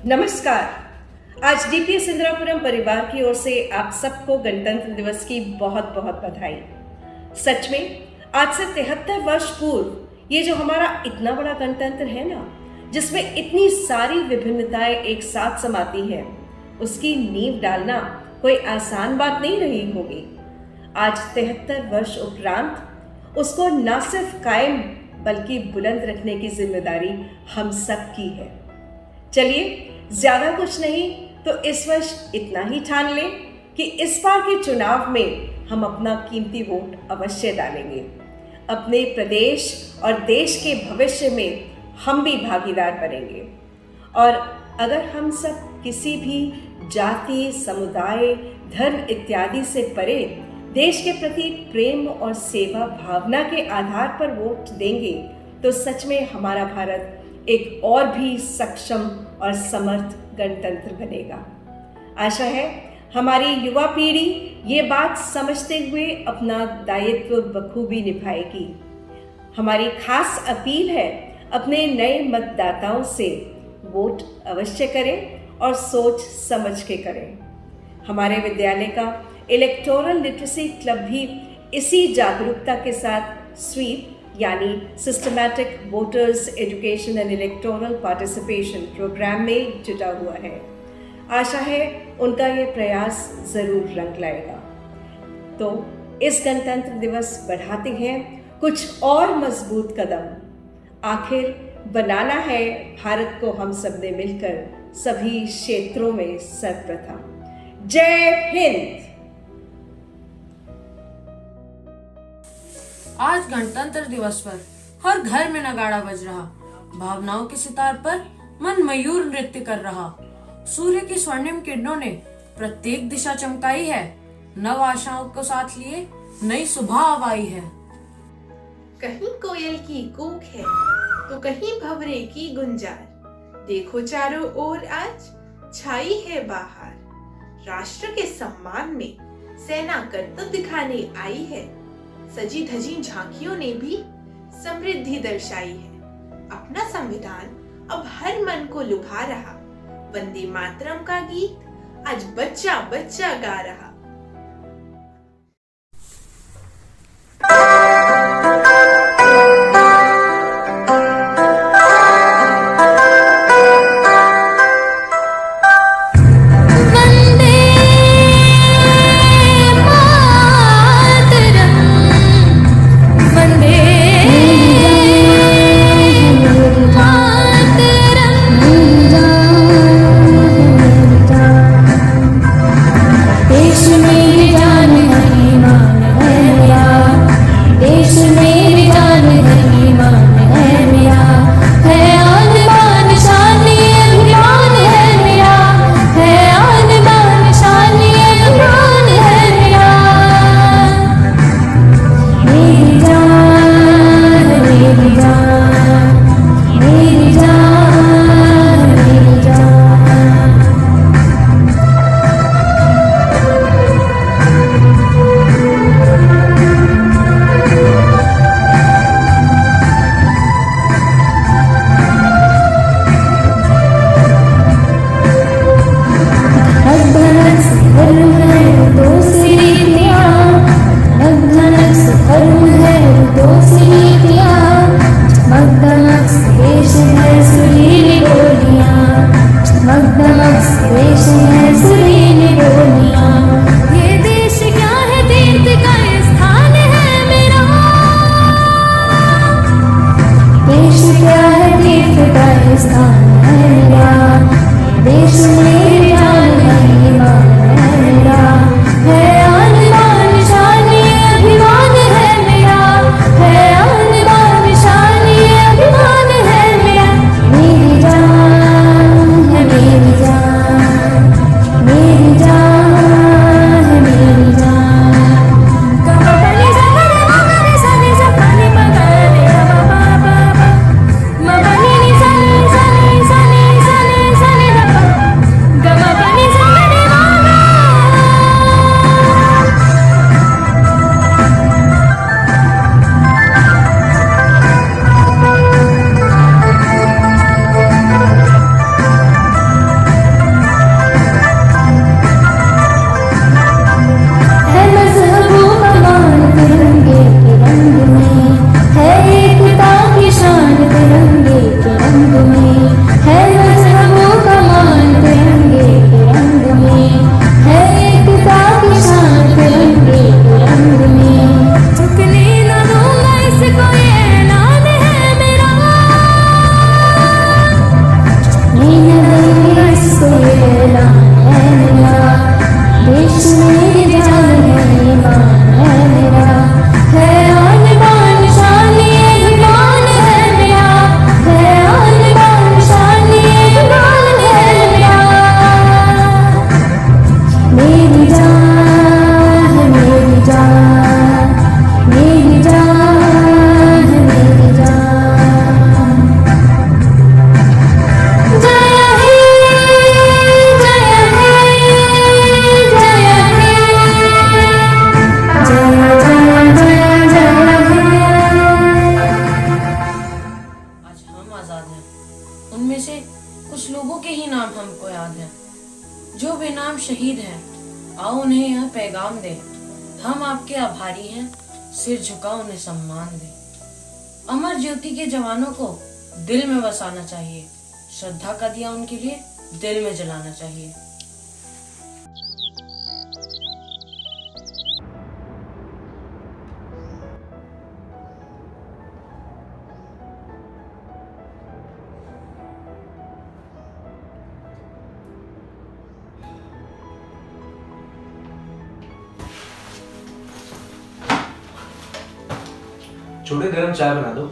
नमस्कार। आज डीपीएस इंदिरापुरम परिवार की ओर से आप सबको गणतंत्र दिवस की बहुत बहुत बधाई। सच में आज से 73 वर्ष पूर्व ये जो हमारा इतना बड़ा गणतंत्र है ना, जिसमें इतनी सारी विभिन्नताएं एक साथ समाती हैं, उसकी नींव डालना कोई आसान बात नहीं रही होगी। आज 73 वर्ष उपरांत उसको न सिर्फ कायम बल्कि बुलंद रखने की जिम्मेदारी हम सब की है। चलिए, ज्यादा कुछ नहीं तो इस वर्ष इतना ही ठान लें कि इस बार के चुनाव में हम अपना कीमती वोट अवश्य डालेंगे। अपने प्रदेश और देश के भविष्य में हम भी भागीदार बनेंगे। और अगर हम सब किसी भी जाति, समुदाय, धर्म इत्यादि से परे देश के प्रति प्रेम और सेवा भावना के आधार पर वोट देंगे तो सच में हमारा भारत एक और भी सक्षम और समर्थ गणतंत्र बनेगा। आशा है हमारी युवा पीढ़ी ये बात समझते हुए अपना दायित्व बखूबी निभाएगी। हमारी खास अपील है, अपने नए मतदाताओं से वोट अवश्य करें और सोच समझ के करें। हमारे विद्यालय का इलेक्टोरल लिटरेसी क्लब भी इसी जागरूकता के साथ स्वीप यानी systematic voters education and electoral participation programme में जुटा हुआ है। आशा है उनका ये प्रयास जरूर रंग लाएगा। तो इस गणतंत्र दिवस बढ़ाते हैं कुछ और मजबूत कदम। आखिर बनाना है भारत को हम सब ने मिलकर सभी क्षेत्रों में सर्वप्रथम। जय हिंद। आज गणतंत्र दिवस पर हर घर में नगाड़ा बज रहा, भावनाओं के सितार पर मन मयूर नृत्य कर रहा। सूर्य की स्वर्णिम किरणों ने प्रत्येक दिशा चमकाई है। नव आशाओं को साथ लिए नई सुबह अब आई है। कहीं कोयल की कूक है तो कहीं भंवरे की गुंजार। देखो चारों ओर आज छाई है बाहर। राष्ट्र के सम्मान में सेना करतब दिखाने आई है। सजी धजी झांकियों ने भी समृद्धि दर्शाई है। अपना संविधान अब हर मन को लुभा रहा। वंदे मातरम का गीत आज बच्चा बच्चा गा रहा। हम आपके आभारी हैं, सिर झुका उन्हें सम्मान दें। अमर ज्योति के जवानों को दिल में बसाना चाहिए, श्रद्धा का दिया उनके लिए दिल में जलाना चाहिए। छोटे गरम चाय बना दो।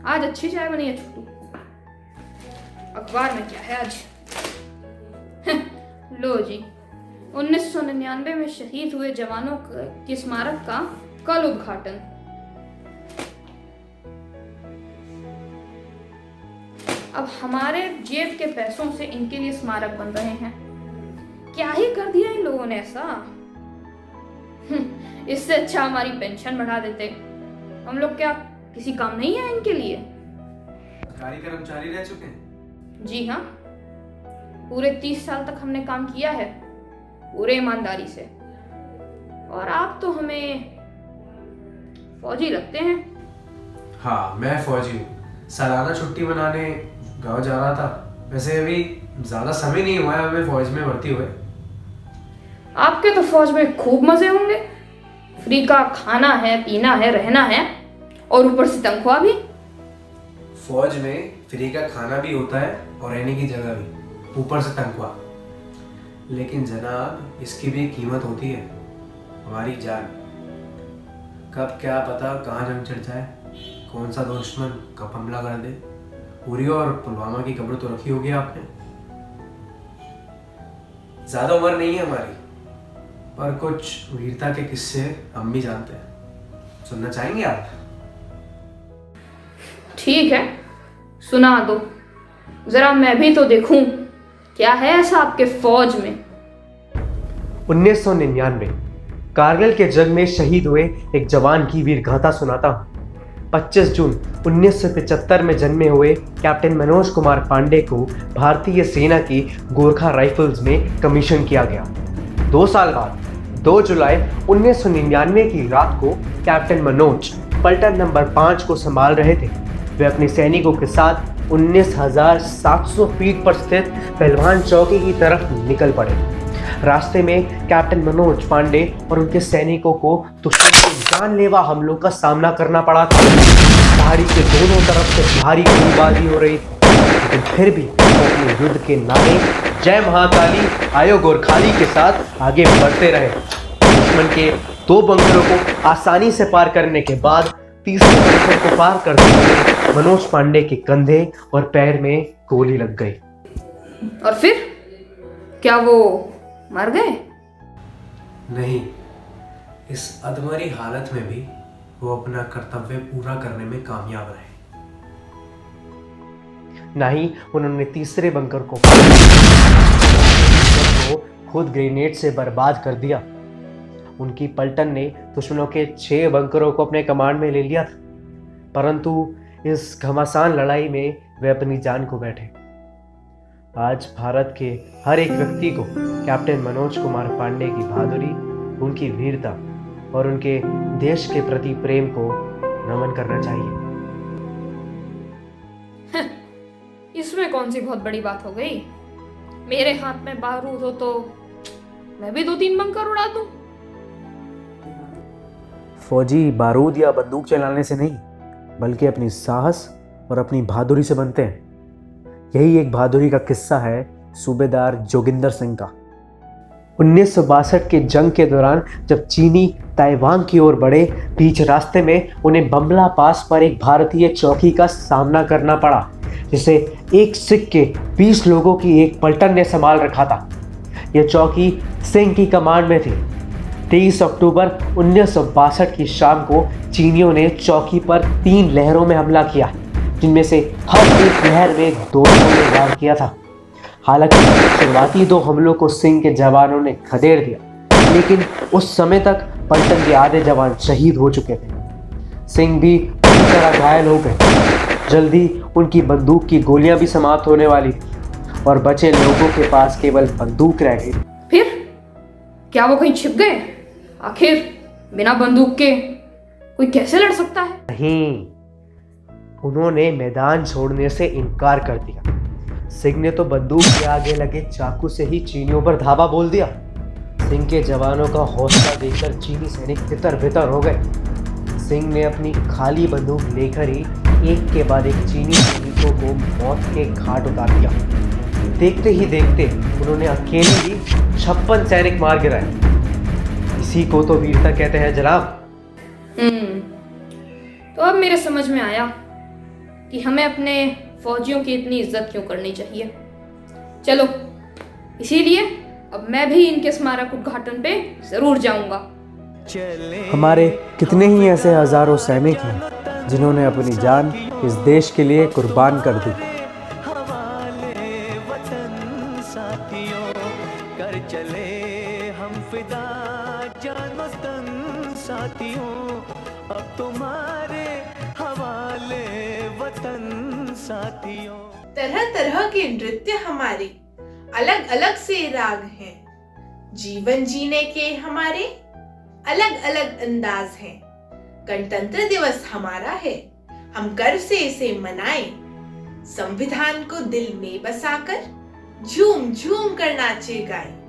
आज अच्छी चाय बनी है छोटू। अखबार में क्या है आज? लो जी, 1999 में शहीद हुए जवानों के स्मारक का कल उद्घाटन। अब हमारे जेब के पैसों से इनके लिए स्मारक बन रहे हैं। क्या ही कर दिया इन लोगों ने ऐसा? इससे अच्छा हमारी पेंशन बढ़ा देते। हम लोग क्या किसी काम नहीं है इनके लिए? सरकारी कर्मचारी रह चुके हैं। जी हाँ, पूरे 30 साल तक हमने काम किया है पूरे ईमानदारी से। और आप तो हमें फौजी लगते हैं। हाँ, मैं फौजी हूँ। सालाना छुट्टी मनाने गांव जा रहा था। वैसे अभी ज्यादा समय नहीं हुआ है हमें फौज में भर्ती हुए। आपके तो फौज में खूब मजे होंगे। फ्री का खाना है, पीना है, रहना है और ऊपर से तनख्वाह भी। फौज में फ्री का खाना भी होता है और रहने की जगह भी, ऊपर से तनख्वाह। लेकिन जनाब, इसकी भी कीमत होती है, हमारी जान। कब क्या पता कहाँ जंग छिड़ जाए, कौन सा दुश्मन कब हमला कर दे। उरी और पुलवामा की खबर तो रखी होगी आपने। ज्यादा उम्र नहीं है हमारी, पर कुछ वीरता के किस्से हम भी जानते हैं। सुनना चाहेंगे आप? ठीक है, सुना दो। जरा मैं भी तो देखूं क्या है ऐसा आपके फौज में। 1999 कारगिल के जंग में शहीद हुए एक जवान की वीर गाथा सुनाता हूँ। 25 जून 1975 में जन्मे हुए कैप्टन मनोज कुमार पांडे को भारतीय सेना की गोरखा राइफल्स में कमीशन किया गया। 2 साल बाद 2 जुलाई 1999 की रात को कैप्टन मनोज पलटन नंबर 5 को संभाल रहे थे। वे अपने सैनिकों के साथ 19,700 फीट पर स्थित पहलवान चौकी की तरफ निकल पड़े। रास्ते में कैप्टन मनोज पांडे और उनके सैनिकों को दुश्मन के जानलेवा हमलों का सामना करना पड़ा था। पहाड़ी के दोनों तरफ से भारी गोलीबारी हो रही थी, लेकिन फिर भी वो अपने युद्ध के नारे जय महाकाली आयो गोरखाली के साथ आगे बढ़ते रहे। दुश्मन के 2 बंकरों को आसानी से पार करने के बाद तीसरे बंकर को पार करते हुए मनोज पांडे के कंधे और पैर में गोली लग गई। और फिर क्या वो मर गए? नहीं, इस अधमरी हालत में भी वो अपना कर्तव्य पूरा करने में कामयाब रहे। ना ही उन्होंने तीसरे बंकर को खुद ग्रेनेड से बर्बाद कर दिया। उनकी पलटन ने दुश्मनों के 6 बंकरों को अपने कमांड में ले लिया था, परंतु इस घमासान लड़ाई में वे अपनी जान को बैठे। आज भारत के हर एक व्यक्ति को कैप्टन मनोज कुमार पांडे की बहादुरी, उनकी वीरता और उनके देश के प्रति प्रेम को नमन करना चाहिए। इसमें कौन सी बहुत बड़ी बात हो गई? मेरे हाथ में बारूद हो तो मैं भी 2-3 बंकर उड़ा दूं। फौजी बारूद या बंदूक चलाने से नहीं, बल्कि अपनी साहस और अपनी बहादुरी से बनते हैं। यही एक बहादुरी का किस्सा है सूबेदार जोगिंदर सिंह का। 1962 के जंग के दौरान जब चीनी ताइवान की ओर बढ़े, बीच रास्ते में उन्हें बमला पास पर एक भारतीय चौकी का सामना करना पड़ा, जिसे एक सिख के 20 लोगों की एक पलटन ने संभाल रखा था। यह चौकी सिंह की कमांड में थी। 23 अक्टूबर 1962 की शाम को चीनियों ने चौकी पर 3 लहरों में हमला किया, जिनमें से हर एक लहर में 2 ने वार किया था। हालांकि शुरुआती 2 हमलों को सिंह के जवानों ने खदेड़ दिया, लेकिन उस समय तक पलटन के आधे जवान शहीद हो चुके थे। सिंह भी पूरी तरह घायल हो गए। जल्दी उनकी बंदूक की गोलियां भी समाप्त होने वाली थी और बचे लोगों के पास केवल बंदूक रह गई। फिर क्या वो कहीं छिप गए? आखिर बिना बंदूक के कोई कैसे लड़ सकता है? नहीं, उन्होंने मैदान छोड़ने से इनकार कर दिया। सिंह ने तो बंदूक के आगे लगे चाकू से ही चीनियों पर धावा बोल दिया। सिंह के जवानों का हौसला देखकर चीनी सैनिक तितर बितर हो गए। सिंह ने अपनी खाली बंदूक लेकर ही एक के बाद एक चीनी सैनिकों को मौत के घाट उतार दिया। देखते ही देखते उन्होंने अकेले ही 56 सैनिक मार गिराए। इसी को तो वीरता कहते हैं जनाब। तो अब मेरे समझ में आया कि हमें अपने फौजियों की इतनी इज्जत क्यों करनी चाहिए। चलो, इसीलिए अब मैं भी इनके स्मारक उद्घाटन पे जरूर जाऊंगा। हमारे कितने ही ऐसे हजारों सैनिक हैं जिन्होंने अपनी जान इस देश के लिए कुर्बान कर दी। कर चले हम फिदा जान वतन साथियों, अब तुम्हारे हवाले वतन साथियों। तरह तरह के नृत्य हमारे अलग अलग से राग हैं, जीवन जीने के हमारे अलग अलग अंदाज हैं। गणतंत्र दिवस हमारा है, हम गर्व से इसे मनाएं। संविधान को दिल में बसाकर झूम झूम कर नाचे गाएं।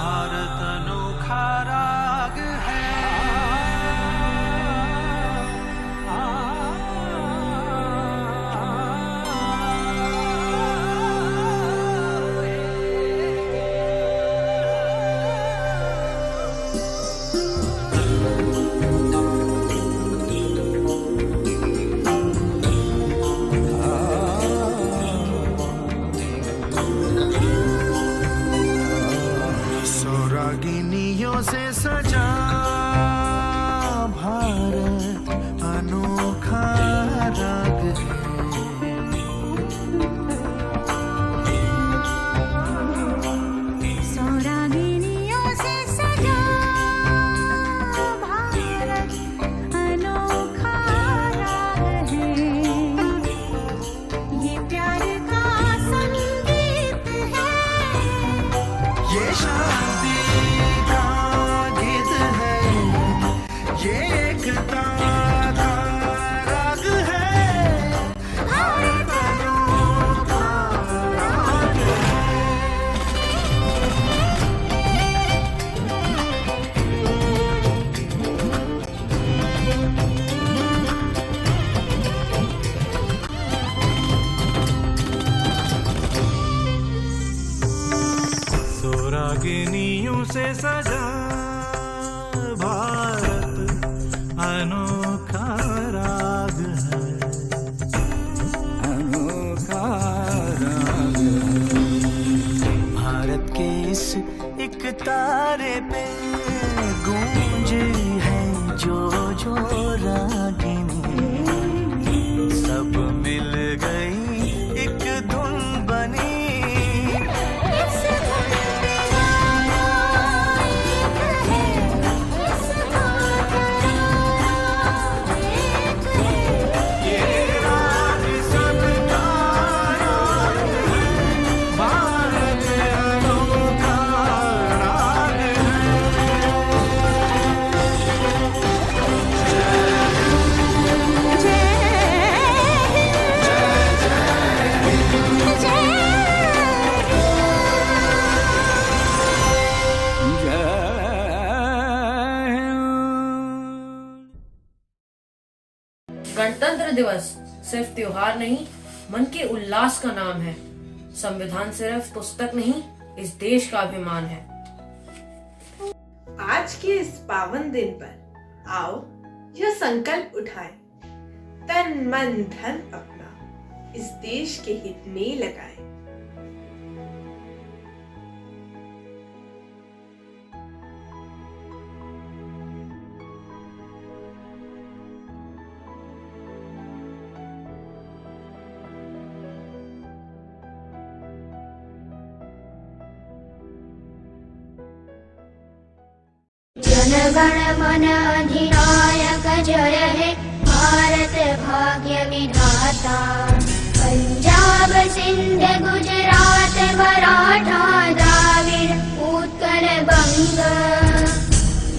भारत अनोखा राग है, सौरागिनियों से सजा भारत अनोखा राग है। सौरागिनियों से सजा भारत अनोखा राग है, ये प्यार का संगीत है, ये शांति का गीत है, ये एकता का राग है। भारत अनोखा राग है। सौरागिनियों से सजा भारत अनोखा राग है, अनोखा राग है। भारत के इस एक तारे पे गूंज है जो जो रागिनी, सब मिल गई एक धुन बनी। इस धुन में गाना एक है, इस धुन का एक है। ये राग सबका राग है, भारत अनोखा राग गणतंत्र दिवस सिर्फ त्योहार नहीं, मन के उल्लास का नाम है। संविधान सिर्फ पुस्तक नहीं, इस देश का अभिमान है। आज के इस पावन दिन पर आओ यह संकल्प उठाएं, तन मन धन अपना इस देश के हित में लगाएं। गण मन अधिनायक जय हे भारत भाग्य विधाता। पंजाब सिंध गुजरात मराठा द्राविड़ उत्कल बंग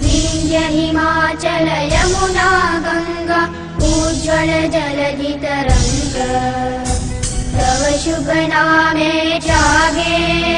विंध्य हिमाचल यमुना गंगा उज्ज्वल जलधि तरंग। तव शुभ नामे जागे